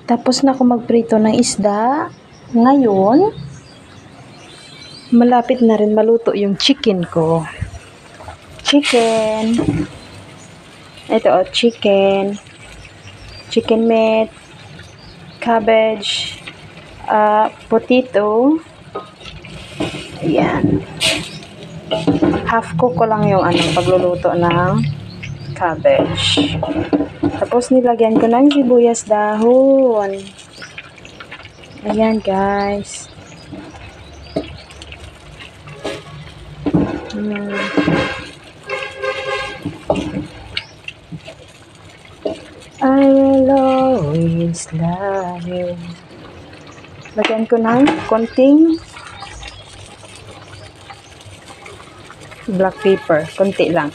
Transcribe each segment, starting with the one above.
Tapos na ako magprito ng isda. Ngayon, malapit na rin maluto yung chicken ko. Chicken. Ito chicken. Chicken meat. Cabbage. Potato. Ayan. Half cook ko lang yung pagluluto ng cabbage. Tapos nilagyan ko ng sibuyas dahon. Ayan guys. I will always love you. Lagyan ko ng konting black pepper. Konti lang.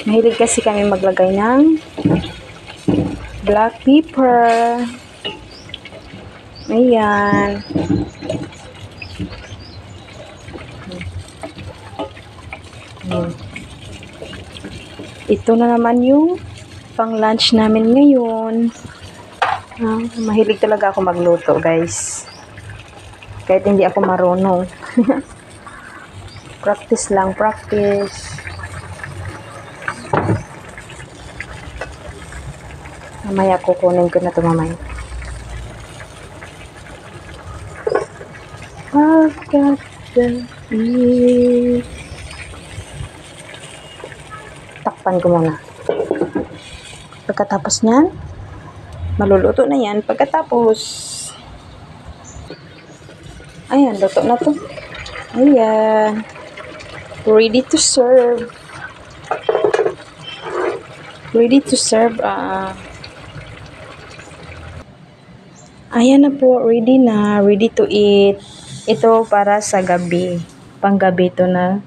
Mahilig kasi kami maglagay ng black pepper. Ayan. Ito na naman yung pang lunch namin ngayon. Mahilig talaga ako magluto, guys. Kahit hindi ako marunong. Practice lang, practice. Mamaya kukunin ko na ito mamaya. I've got the need. Takpan ko muna. Pagkatapos niyan, maluluto na yan. Pagkatapos, ayan, luto na to. Ayan. Ready to serve. Ready to serve. Ayan na po, ready na, ready to eat. Ito para sa gabi. Panggabi ito na.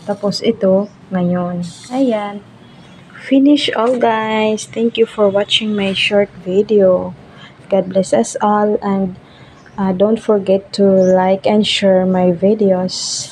Tapos ito, ngayon. Ayan. Finish all guys. Thank you for watching my short video. God bless us all and don't forget to like and share my videos.